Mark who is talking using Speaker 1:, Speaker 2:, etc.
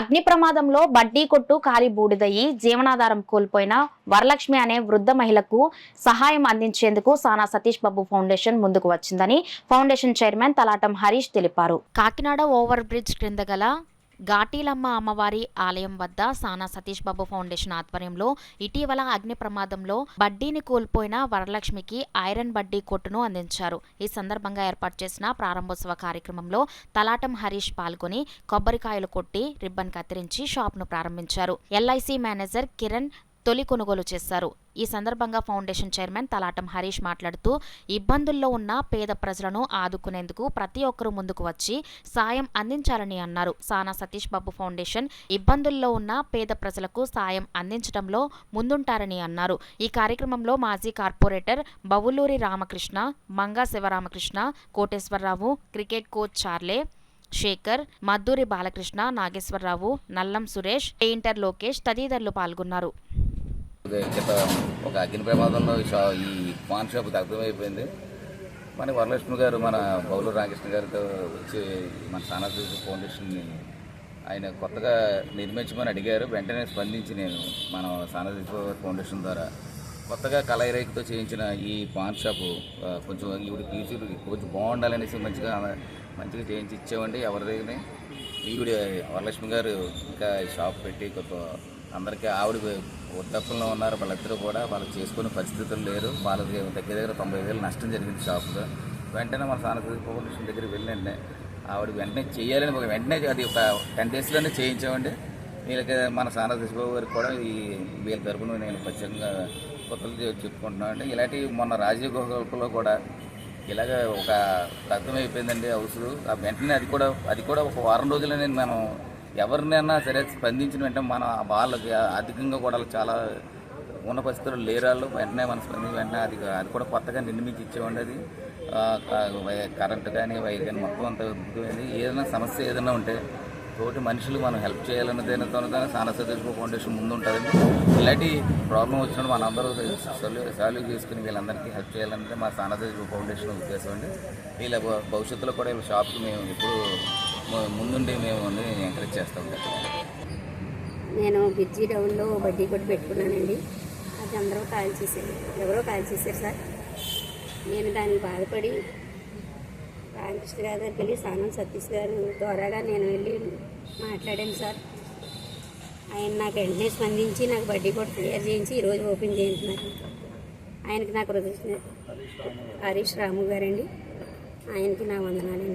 Speaker 1: అగ్ని ప్రమాదంలో బడ్డీ కొట్టు కాలి బూడిదయ్యి జీవనాధారం కోల్పోయిన వరలక్ష్మి అనే వృద్ధ మహిళకు సహాయం అందించేందుకు సానా సతీష్ బాబు ఫౌండేషన్ ముందుకు వచ్చిందని ఫౌండేషన్ చైర్మన్ తలాటం హరీష్ తెలిపారు. కాకినాడ ఓవర్ బ్రిడ్జ్ క్రింద గల ఘాటీలమ్మ అమ్మవారి ఆలయం వద్ద సానా సతీష్ బాబు ఫౌండేషన్ ఆధ్వర్యంలో ఇటీవల అగ్ని ప్రమాదంలో బడ్డీని కోల్పోయిన వరలక్ష్మికి ఐరన్ బడ్డీ కొట్టును అందించారు. ఈ సందర్భంగా ఏర్పాటు చేసిన ప్రారంభోత్సవ కార్యక్రమంలో తలాటం హరీష్ పాల్గొని కొబ్బరికాయలు కొట్టి రిబ్బన్ కత్తిరించి షాప్ను ప్రారంభించారు. ఎల్ఐసి మేనేజర్ కిరణ్ తొలి కొనుగోలు చేశారు. ఈ సందర్భంగా ఫౌండేషన్ చైర్మన్ తలాటం హరీష్ మాట్లాడుతూ ఇబ్బందుల్లో ఉన్న పేద ప్రజలను ఆదుకునేందుకు ప్రతి ఒక్కరూ ముందుకు వచ్చి సాయం అందించాలని అన్నారు. సానా సతీష్ బాబు ఫౌండేషన్ ఇబ్బందుల్లో ఉన్న పేద ప్రజలకు సాయం అందించడంలో ముందుంటారని అన్నారు. ఈ కార్యక్రమంలో మాజీ corporator Bavuluri Ramakrishna, Manga Sivaramakrishna, Koteswararao, cricket coach Charlie, Sekhar, Madduri Balakrishna, Nageswararao, Nallam Suresh, painter Lokesh తదితరులు పాల్గొన్నారు.
Speaker 2: ఒక అగ్ని ప్రమాదంలో ఈ పాన్ షాప్ దగ్ధమైపోయింది. మన వరలక్ష్మి గారు మన బౌలూరు రామకృష్ణ గారితో వచ్చి మన సానా సతీష్ ఫౌండేషన్ని ఆయన కొత్తగా నిర్మించమని అడిగారు. వెంటనే స్పందించి నేను మన సానా సతీష్ ఫౌండేషన్ ద్వారా కొత్తగా కలయిరేకుతో చేయించిన ఈ పాన్ షాపు కొంచెం ఈవిడ ఫ్యూచర్ కొంచెం బాగుండాలనేసి మంచిగా చేయించి ఇచ్చామండి. ఎవరిదైనా ఈవిడ వరలక్ష్మి గారు ఇంకా షాప్ పెట్టి కొంత అందరికీ ఆవిడ వృద్ధాప్యంలో ఉన్నారు. వాళ్ళిద్దరూ కూడా వాళ్ళు చేసుకునే పరిస్థితులు లేరు. వాళ్ళకి దగ్గర 90,000 నష్టం జరిగింది షాపులో. వెంటనే మన సానా సతీష్ ఫౌండేషన్ దగ్గరికి వెళ్ళండి ఆవిడ వెంటనే చేయాలని వెంటనే అది ఒక 10 డేస్లోనే చేయించామండి. వీళ్ళకి మన సానా సతీష్ బాబు గారికి కూడా వీళ్ళ తరపున నేను ప్రత్యేకంగా కొత్తలు చెప్పుకుంటున్నాను. ఇలాంటి మొన్న రాజీవ్ గోకుల్లో కూడా ఇలాగ ఒక దగ్ధమైపోయిందండి హౌస్. వెంటనే అది కూడా ఒక వారం రోజులనే మనం ఎవరినైనా సరే స్పందించిన వెంటనే మన వాళ్ళకి అధికంగా కూడా చాలా ఉన్న పరిస్థితులు లేరాళ్ళు వెంటనే మనం స్పందించి వెంటనే అది కూడా కొత్తగా నిర్మించి ఇచ్చేవండి. అది కరెంటు కానీ వైర్ కానీ మొత్తం అంతా ఉద్యోగమైంది. ఏదైనా సమస్య ఏదైనా ఉంటే తోటి మనుషులు మనం హెల్ప్ చేయాలన్నదేనతో సానా సతీష్ ఫౌండేషన్ ముందు ఉంటుందండి. ఇలాంటి ప్రాబ్లం వచ్చినప్పుడు మనందరూ సాల్వ్ చేసుకుని వీళ్ళందరికీ హెల్ప్ చేయాలంటే మా సానా సతీష్ ఫౌండేషన్ ఉద్దేశం అండి. వీళ్ళ భవిష్యత్తులో కూడా వీళ్ళ షాప్కి మేము ఎప్పుడు ముందుండి మేము ఎంకరేజ్ చేస్తాం.
Speaker 3: నేను బిర్జీ డౌన్లో బడ్డీ కొట్టు పెట్టుకున్నానండి. అది అందరూ కాల్ చేశారు, ఎవరో కాల్ చేశారు సార్. నేను దానికి బాధపడి రామకృష్ణ గారి దగ్గరికి వెళ్ళి సానా సతీష్ గారు ద్వారాగా నేను వెళ్ళి మాట్లాడాను సార్. ఆయన నాకు వెంటనే స్పందించి నాకు బడ్డీ కొట్టు క్లియర్ చేయించి ఈరోజు ఓపెన్ చేయించున్నారు. ఆయనకి నాకు హరీష్ రాము గారండి, ఆయనకి నా వందనాలండి.